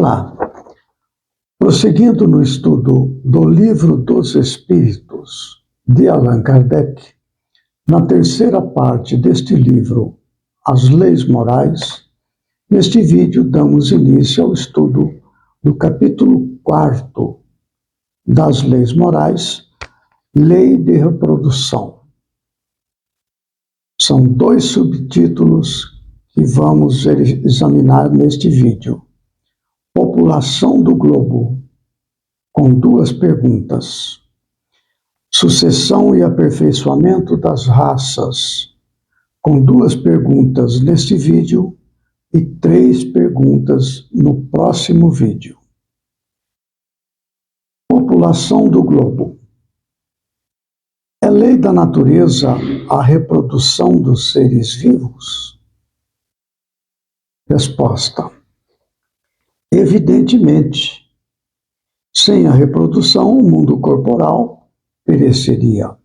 Olá, prosseguindo no estudo do Livro dos Espíritos de Allan Kardec, na terceira parte deste livro, As Leis Morais, neste vídeo damos início ao estudo do capítulo 4 das Leis Morais, Lei de Reprodução. São dois subtítulos que vamos examinar neste vídeo. População do globo, com duas perguntas. Sucessão e aperfeiçoamento das raças, com duas perguntas neste vídeo e 3 perguntas no próximo vídeo. População do globo. É lei da natureza a reprodução dos seres vivos? Resposta: evidentemente. Sem a reprodução, o mundo corporal pereceria.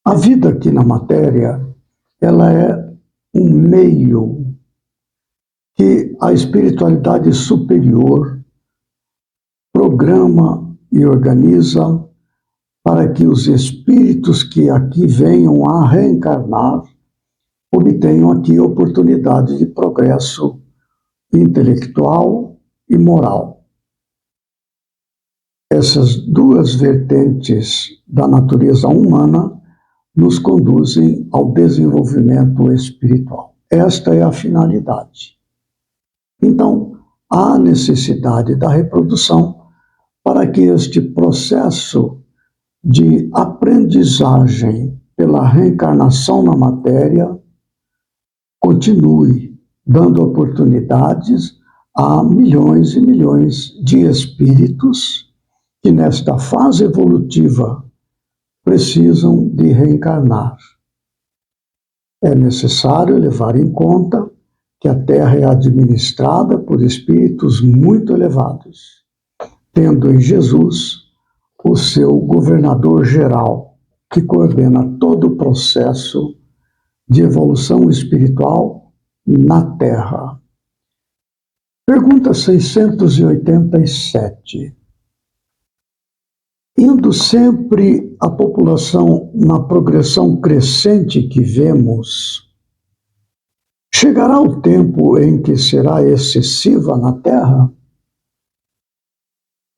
A vida aqui na matéria, ela é um meio que a espiritualidade superior programa e organiza para que os espíritos que aqui venham a reencarnar obtenham aqui oportunidade de progresso intelectual e moral. Essas duas vertentes da natureza humana nos conduzem ao desenvolvimento espiritual. Esta é a finalidade. Então, há necessidade da reprodução para que este processo de aprendizagem pela reencarnação na matéria continue, dando oportunidades a milhões e milhões de espíritos que nesta fase evolutiva precisam de reencarnar. É necessário levar em conta que a Terra é administrada por espíritos muito elevados, tendo em Jesus o seu governador geral, que coordena todo o processo de evolução espiritual na Terra. Pergunta 687. Indo sempre a população na progressão crescente que vemos, chegará o tempo em que será excessiva na Terra?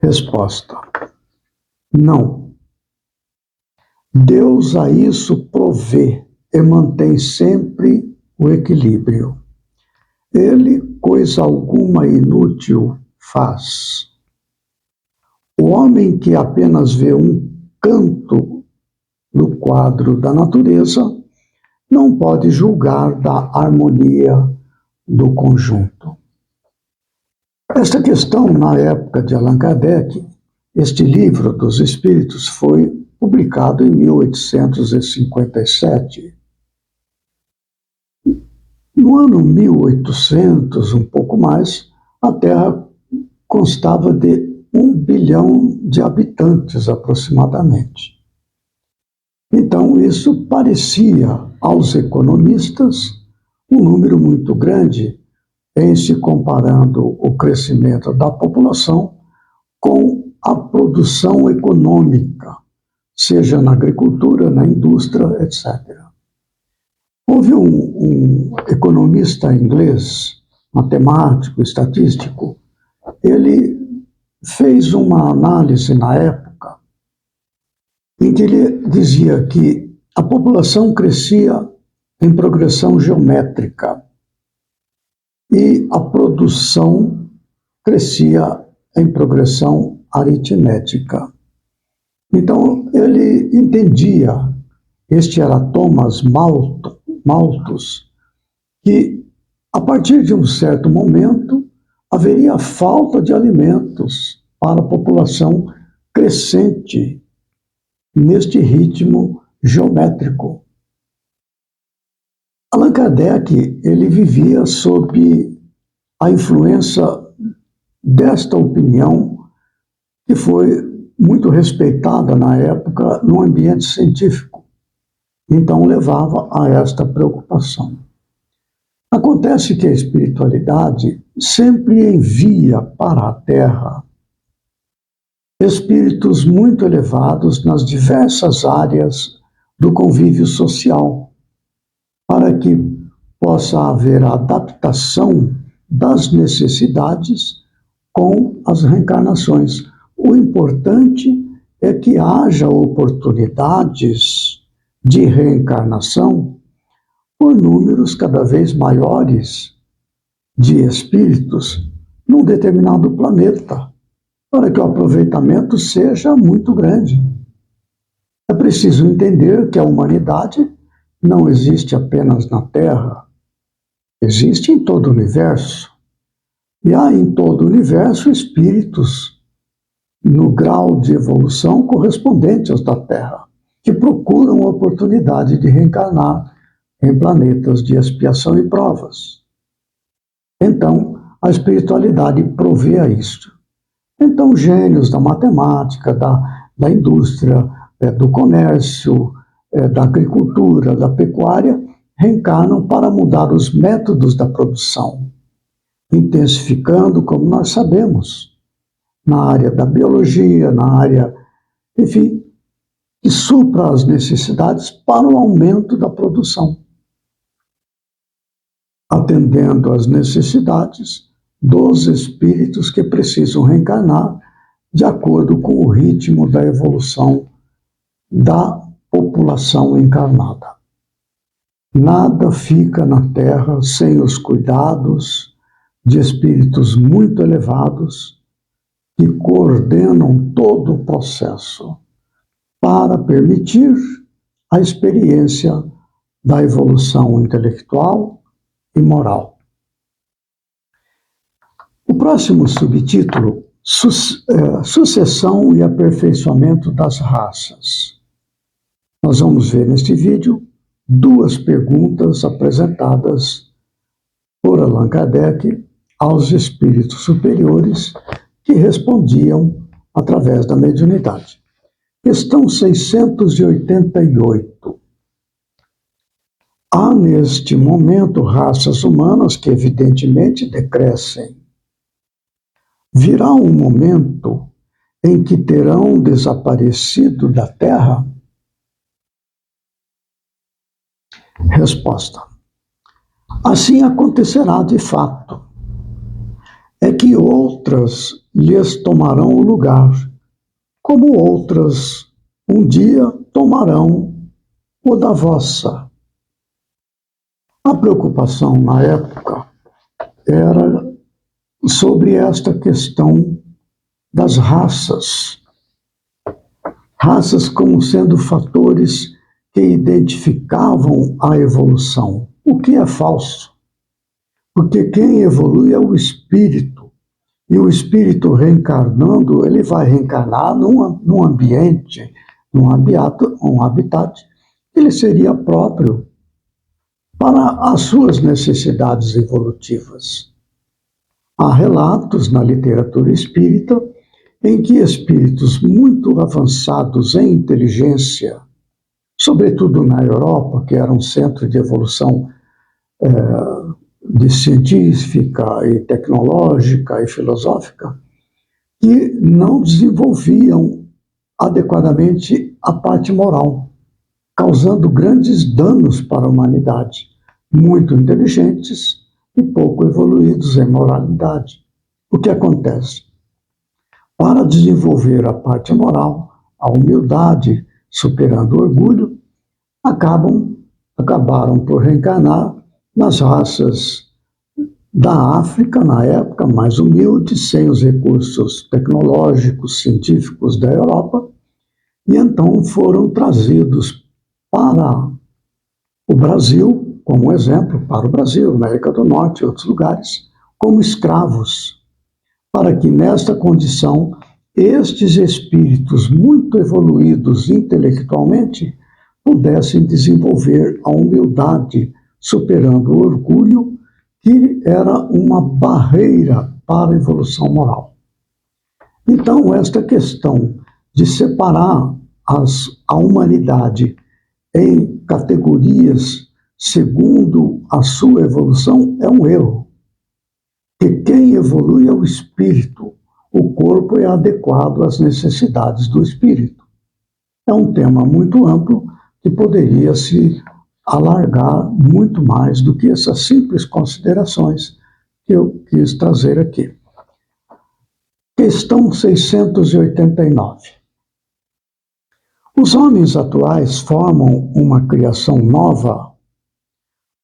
Resposta: não. Deus a isso provê e mantém sempre o equilíbrio. Ele coisa alguma inútil faz. O homem que apenas vê um canto no quadro da natureza não pode julgar da harmonia do conjunto. Esta questão, na época de Allan Kardec, este livro dos Espíritos foi publicado em 1857. No ano 1800, um pouco mais, a Terra constava de 1 bilhão de habitantes, aproximadamente. Então, isso parecia, aos economistas, um número muito grande, em se comparando o crescimento da população com a produção econômica, seja na agricultura, na indústria, etc. Houve um economista inglês, matemático, estatístico, ele fez uma análise na época em que ele dizia que a população crescia em progressão geométrica e a produção crescia em progressão aritmética. Então, ele entendia, este era Thomas Malthus, que a partir de um certo momento haveria falta de alimentos para a população crescente neste ritmo geométrico. Allan Kardec, ele vivia sob a influência desta opinião que foi muito respeitada na época no ambiente científico. Então levava a esta preocupação. Acontece que a espiritualidade sempre envia para a Terra espíritos muito elevados nas diversas áreas do convívio social, para que possa haver a adaptação das necessidades com as reencarnações. O importante é que haja oportunidades de reencarnação por números cada vez maiores de espíritos num determinado planeta, para que o aproveitamento seja muito grande. É preciso entender que a humanidade não existe apenas na Terra, existe em todo o universo. E há em todo o universo espíritos no grau de evolução correspondente aos da Terra, que procuram a oportunidade de reencarnar em planetas de expiação e provas. Então, a espiritualidade provê a isto. Então, gênios da matemática, da indústria, do comércio, da agricultura, da pecuária, reencarnam para mudar os métodos da produção, intensificando, como nós sabemos, na área da biologia, na área, enfim, que supra as necessidades para o aumento da produção, atendendo às necessidades dos espíritos que precisam reencarnar de acordo com o ritmo da evolução da população encarnada. Nada fica na Terra sem os cuidados de espíritos muito elevados que coordenam todo o processo para permitir a experiência da evolução intelectual e moral. O próximo subtítulo, Sucessão e Aperfeiçoamento das Raças. Nós vamos ver neste vídeo duas perguntas apresentadas por Allan Kardec aos espíritos superiores que respondiam através da mediunidade. Questão 688. Há neste momento raças humanas que evidentemente decrescem. Virá um momento em que terão desaparecido da Terra? Resposta. Assim acontecerá de fato. É que outras lhes tomarão o lugar, como outras um dia tomarão o da vossa. A preocupação na época era sobre esta questão das raças. Raças como sendo fatores que identificavam a evolução, o que é falso. Porque quem evolui é o espírito. E o espírito reencarnando, ele vai reencarnar num ambiente, num habitat, que ele seria próprio para as suas necessidades evolutivas. Há relatos na literatura espírita em que espíritos muito avançados em inteligência, sobretudo na Europa, que era um centro de evolução de científica e tecnológica e filosófica, que não desenvolviam adequadamente a parte moral, causando grandes danos para a humanidade, muito inteligentes e pouco evoluídos em moralidade. O que acontece? Para desenvolver a parte moral, a humildade, superando o orgulho, acabaram por reencarnar nas raças da África, na época, mais humildes, sem os recursos tecnológicos, científicos da Europa, e então foram trazidos para o Brasil, como exemplo, para o Brasil, América do Norte e outros lugares, como escravos, para que nesta condição estes espíritos muito evoluídos intelectualmente pudessem desenvolver a humildade, superando o orgulho, que era uma barreira para a evolução moral. Então, esta questão de separar a humanidade em categorias segundo a sua evolução é um erro. Que quem evolui é o espírito, o corpo é adequado às necessidades do espírito. É um tema muito amplo que poderia se alargar muito mais do que essas simples considerações que eu quis trazer aqui. Questão 689. Os homens atuais formam uma criação nova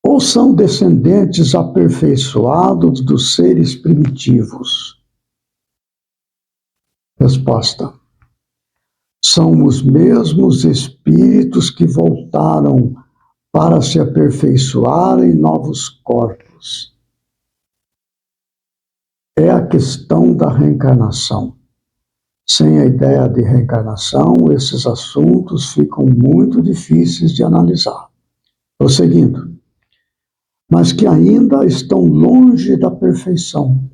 ou são descendentes aperfeiçoados dos seres primitivos? Resposta: são os mesmos espíritos que voltaram para se aperfeiçoar em novos corpos. É a questão da reencarnação. Sem a ideia de reencarnação, esses assuntos ficam muito difíceis de analisar. Prosseguindo. Mas que ainda estão longe da perfeição.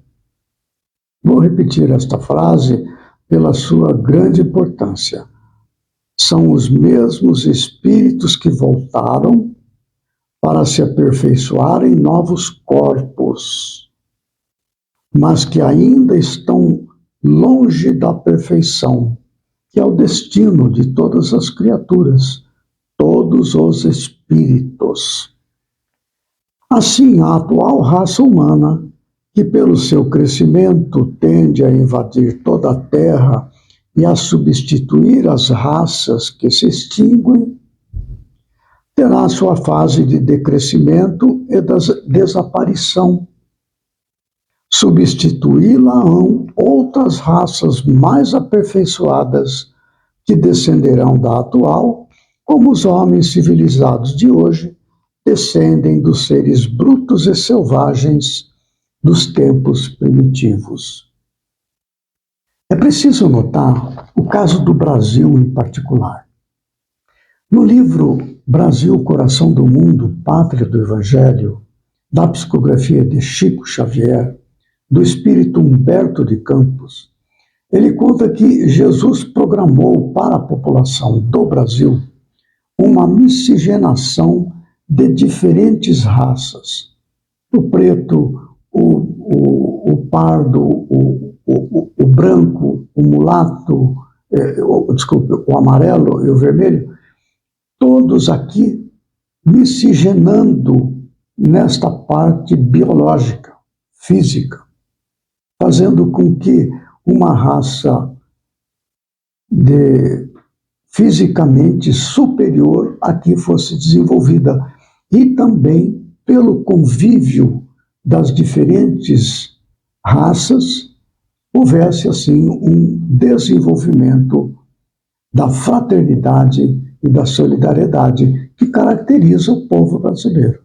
Vou repetir esta frase pela sua grande importância. São os mesmos espíritos que voltaram para se aperfeiçoar em novos corpos, mas que ainda estão longe da perfeição, que é o destino de todas as criaturas, todos os espíritos. Assim, a atual raça humana, que pelo seu crescimento tende a invadir toda a Terra e a substituir as raças que se extinguem, terá sua fase de decrescimento e desaparição. Substituí-la-ão outras raças mais aperfeiçoadas que descenderão da atual, como os homens civilizados de hoje descendem dos seres brutos e selvagens dos tempos primitivos. É preciso notar o caso do Brasil em particular. No livro Brasil, Coração do Mundo, Pátria do Evangelho, da psicografia de Chico Xavier, do espírito Humberto de Campos, ele conta que Jesus programou para a população do Brasil uma miscigenação de diferentes raças. O preto, o pardo, o branco, o mulato, o amarelo e o vermelho, todos aqui miscigenando nesta parte biológica, física, fazendo com que uma raça fisicamente superior aqui fosse desenvolvida e também pelo convívio das diferentes raças houvesse assim um desenvolvimento da fraternidade e da solidariedade que caracteriza o povo brasileiro.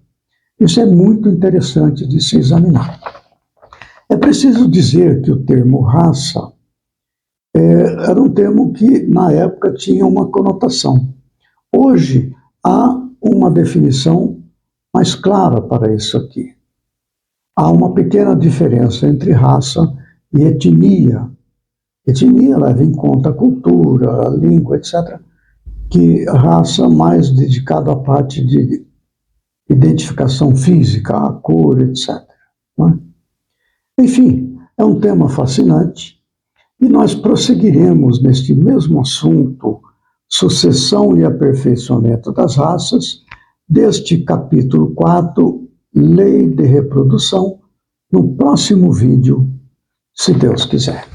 Isso é muito interessante de se examinar. É preciso dizer que o termo raça era um termo que, na época, tinha uma conotação. Hoje, há uma definição mais clara para isso aqui. Há uma pequena diferença entre raça e etnia. Etnia leva em conta a cultura, a língua, etc., que raça mais dedicada à parte de identificação física, a cor, etc. Não é? Enfim, é um tema fascinante. E nós prosseguiremos neste mesmo assunto, sucessão e aperfeiçoamento das raças, deste capítulo 4, Lei de Reprodução, no próximo vídeo, se Deus quiser.